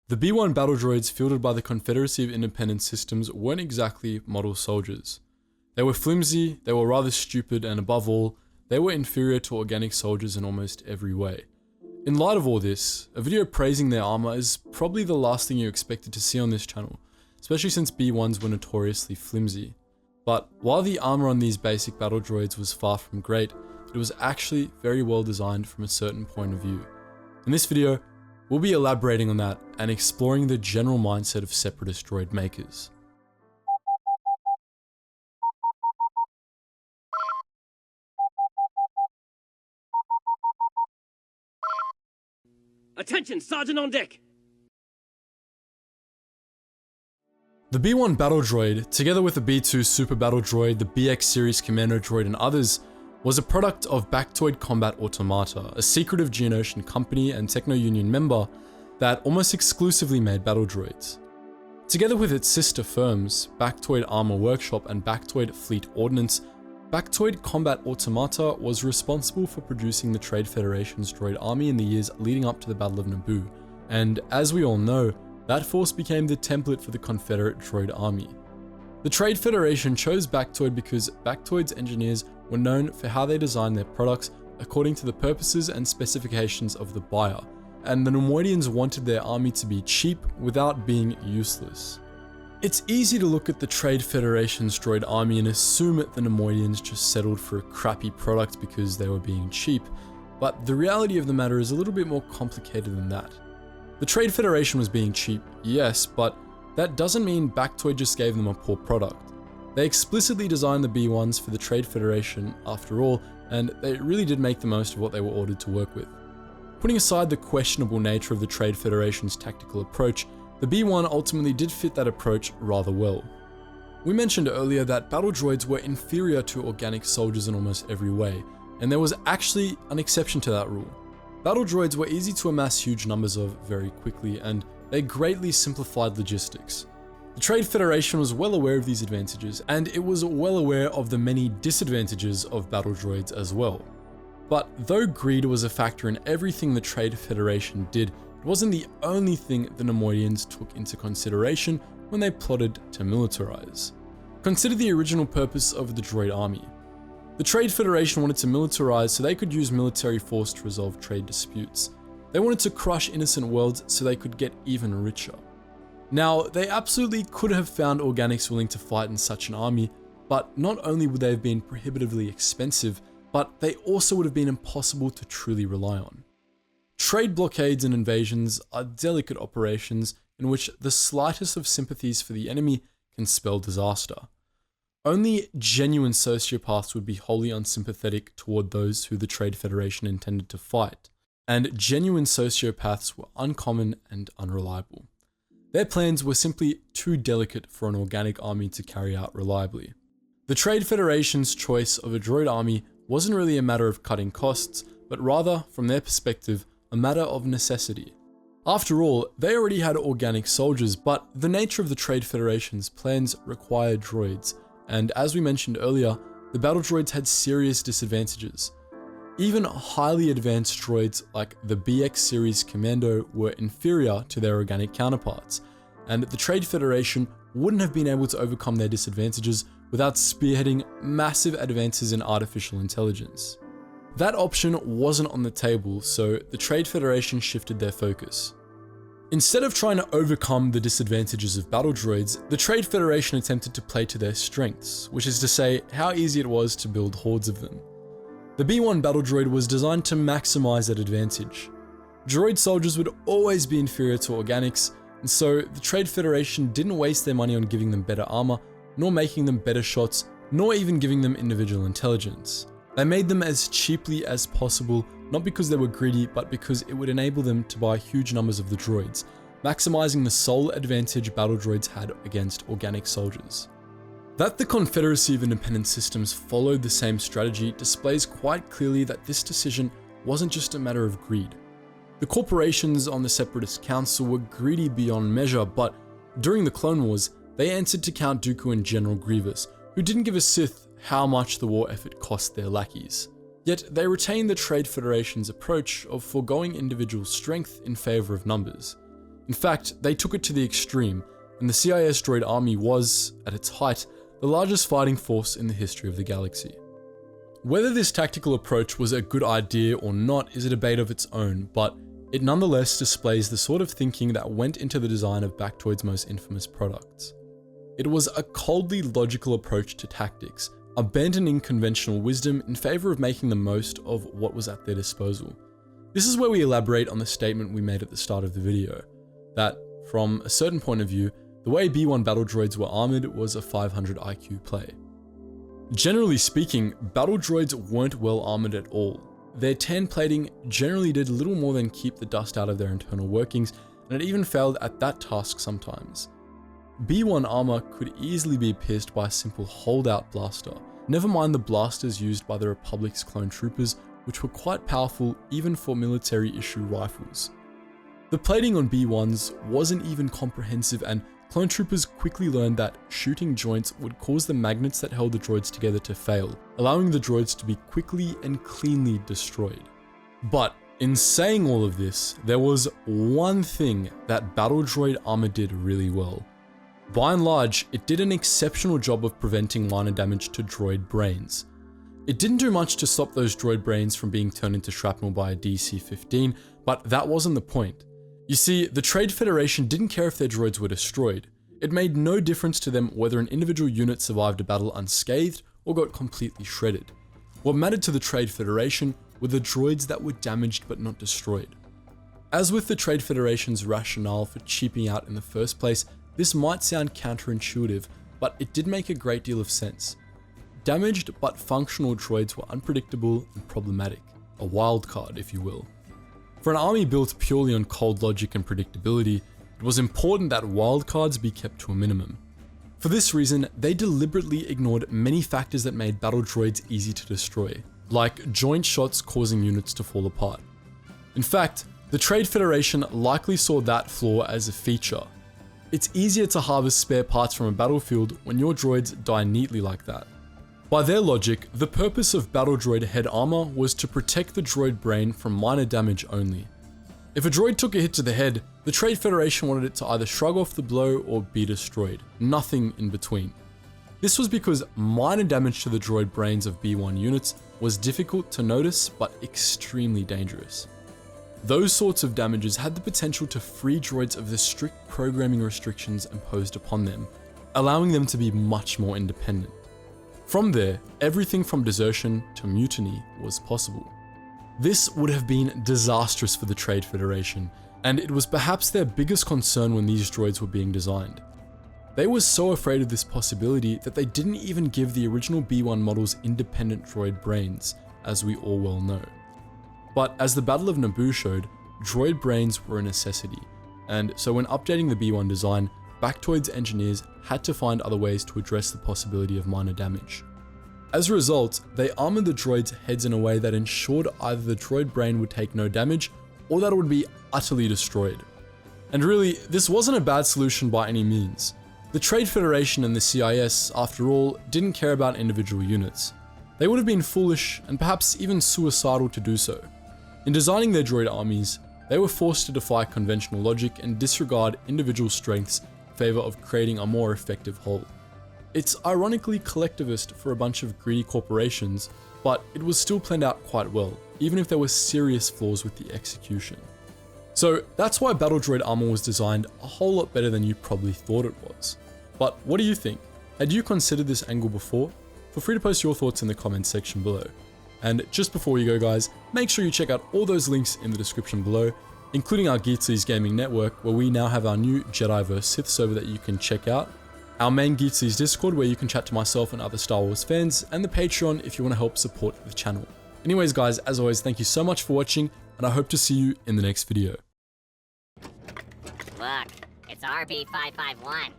The B-1 battle droids fielded by the Confederacy of Independent Systems weren't exactly model soldiers. They were flimsy, they were rather stupid, and above all, they were inferior to organic soldiers in almost every way. In light of all this, a video praising their armor is probably the last thing you expected to see on this channel, especially since B-1s were notoriously flimsy. But while the armor on these basic battle droids was far from great, it was actually very well designed from a certain point of view. In this video, we'll be elaborating on that and exploring the general mindset of separatist droid makers. Attention, Sergeant on deck! The B-1 battle droid, together with the B-2 super battle droid, the BX series commando droid and others, was a product of Bactoid Combat Automata, a secretive Geonosian company and Techno-Union member that almost exclusively made battle droids. Together with its sister firms, Bactoid Armor Workshop and Bactoid Fleet Ordnance, Bactoid Combat Automata was responsible for producing the Trade Federation's droid army in the years leading up to the Battle of Naboo, and as we all know, that force became the template for the Confederate droid army. The Trade Federation chose Bactoid because Bactoid's engineers were known for how they designed their products according to the purposes and specifications of the buyer, and the Neimoidians wanted their army to be cheap without being useless. It's easy to look at the Trade Federation's droid army and assume that the Neimoidians just settled for a crappy product because they were being cheap, but the reality of the matter is a little bit more complicated than that. The Trade Federation was being cheap, yes, but that doesn't mean Bactoid just gave them a poor product. They explicitly designed the B-1s for the Trade Federation after all, and they really did make the most of what they were ordered to work with. Putting aside the questionable nature of the Trade Federation's tactical approach, the B-1 ultimately did fit that approach rather well. We mentioned earlier that battle droids were inferior to organic soldiers in almost every way, and there was actually an exception to that rule. Battle droids were easy to amass huge numbers of very quickly, and they greatly simplified logistics. The Trade Federation was well aware of these advantages, and it was well aware of the many disadvantages of battle droids as well. But though greed was a factor in everything the Trade Federation did, it wasn't the only thing the Neimoidians took into consideration when they plotted to militarize. Consider the original purpose of the droid army. The Trade Federation wanted to militarize so they could use military force to resolve trade disputes. They wanted to crush innocent worlds so they could get even richer. Now, they absolutely could have found organics willing to fight in such an army, but not only would they have been prohibitively expensive, but they also would have been impossible to truly rely on. Trade blockades and invasions are delicate operations in which the slightest of sympathies for the enemy can spell disaster. Only genuine sociopaths would be wholly unsympathetic toward those who the Trade Federation intended to fight, and genuine sociopaths were uncommon and unreliable. Their plans were simply too delicate for an organic army to carry out reliably. The Trade Federation's choice of a droid army wasn't really a matter of cutting costs, but rather, from their perspective, a matter of necessity. After all, they already had organic soldiers, but the nature of the Trade Federation's plans required droids, and as we mentioned earlier, the battle droids had serious disadvantages. Even highly advanced droids like the BX series Commando were inferior to their organic counterparts, and the Trade Federation wouldn't have been able to overcome their disadvantages without spearheading massive advances in artificial intelligence. That option wasn't on the table, so the Trade Federation shifted their focus. Instead of trying to overcome the disadvantages of battle droids, the Trade Federation attempted to play to their strengths, which is to say, how easy it was to build hordes of them. The B-1 battle droid was designed to maximize that advantage. Droid soldiers would always be inferior to organics, and so the Trade Federation didn't waste their money on giving them better armor, nor making them better shots, nor even giving them individual intelligence. They made them as cheaply as possible, not because they were greedy, but because it would enable them to buy huge numbers of the droids, maximizing the sole advantage battle droids had against organic soldiers. That the Confederacy of Independent Systems followed the same strategy displays quite clearly that this decision wasn't just a matter of greed. The corporations on the Separatist Council were greedy beyond measure, but during the Clone Wars, they answered to Count Dooku and General Grievous, who didn't give a Sith how much the war effort cost their lackeys. Yet they retained the Trade Federation's approach of foregoing individual strength in favor of numbers. In fact, they took it to the extreme, and the CIS droid army was, at its height, the largest fighting force in the history of the galaxy. Whether this tactical approach was a good idea or not is a debate of its own, but it nonetheless displays the sort of thinking that went into the design of Baktoid's most infamous products. It was a coldly logical approach to tactics, abandoning conventional wisdom in favor of making the most of what was at their disposal. This is where we elaborate on the statement we made at the start of the video, that from a certain point of view, the way B1 battle droids were armored was a 500 IQ play. Generally speaking, battle droids weren't well armored at all. Their tan plating generally did little more than keep the dust out of their internal workings, and it even failed at that task sometimes. B1 armor could easily be pierced by a simple holdout blaster, never mind the blasters used by the Republic's clone troopers, which were quite powerful even for military-issue rifles. The plating on B1s wasn't even comprehensive, and clone troopers quickly learned that shooting joints would cause the magnets that held the droids together to fail, allowing the droids to be quickly and cleanly destroyed. But in saying all of this, there was one thing that battle droid armor did really well. By and large, it did an exceptional job of preventing minor damage to droid brains. It didn't do much to stop those droid brains from being turned into shrapnel by a DC-15, but that wasn't the point. You see, the Trade Federation didn't care if their droids were destroyed. It made no difference to them whether an individual unit survived a battle unscathed or got completely shredded. What mattered to the Trade Federation were the droids that were damaged but not destroyed. As with the Trade Federation's rationale for cheaping out in the first place, this might sound counterintuitive, but it did make a great deal of sense. Damaged but functional droids were unpredictable and problematic, a wild card if you will. For an army built purely on cold logic and predictability, it was important that wildcards be kept to a minimum. For this reason, they deliberately ignored many factors that made battle droids easy to destroy, like joint shots causing units to fall apart. In fact, the Trade Federation likely saw that flaw as a feature. It's easier to harvest spare parts from a battlefield when your droids die neatly like that. By their logic, the purpose of battle droid head armor was to protect the droid brain from minor damage only. If a droid took a hit to the head, the Trade Federation wanted it to either shrug off the blow or be destroyed, nothing in between. This was because minor damage to the droid brains of B1 units was difficult to notice but extremely dangerous. Those sorts of damages had the potential to free droids of the strict programming restrictions imposed upon them, allowing them to be much more independent. From there, everything from desertion to mutiny was possible. This would have been disastrous for the Trade Federation, and it was perhaps their biggest concern when these droids were being designed. They were so afraid of this possibility that they didn't even give the original B1 models independent droid brains, as we all well know. But as the Battle of Naboo showed, droid brains were a necessity, and so when updating the B1 design, Baktoid's engineers had to find other ways to address the possibility of minor damage. As a result, they armored the droids' heads in a way that ensured either the droid brain would take no damage or that it would be utterly destroyed. And really, this wasn't a bad solution by any means. The Trade Federation and the CIS, after all, didn't care about individual units. They would have been foolish and perhaps even suicidal to do so. In designing their droid armies, they were forced to defy conventional logic and disregard individual strengths in favor of creating a more effective whole. It's ironically collectivist for a bunch of greedy corporations, but it was still planned out quite well, even if there were serious flaws with the execution. So that's why battle droid armor was designed a whole lot better than you probably thought it was. But what do you think? Had you considered this angle before? Feel free to post your thoughts in the comments section below. And just before you go guys, make sure you check out all those links in the description below, including our Geetsies Gaming Network, where we now have our new Jedi vs Sith server that you can check out, our main Geetsies Discord where you can chat to myself and other Star Wars fans, and the Patreon if you want to help support the channel. Anyways guys, as always, thank you so much for watching, and I hope to see you in the next video. Look, it's RB551.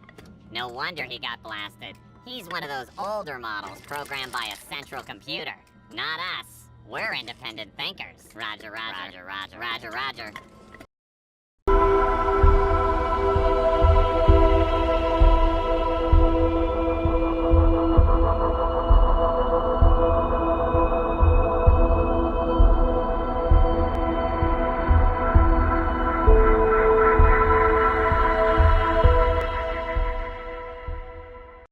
No wonder he got blasted. He's one of those older models programmed by a central computer. Not us. We're independent thinkers. Roger, roger, roger, roger, roger, roger.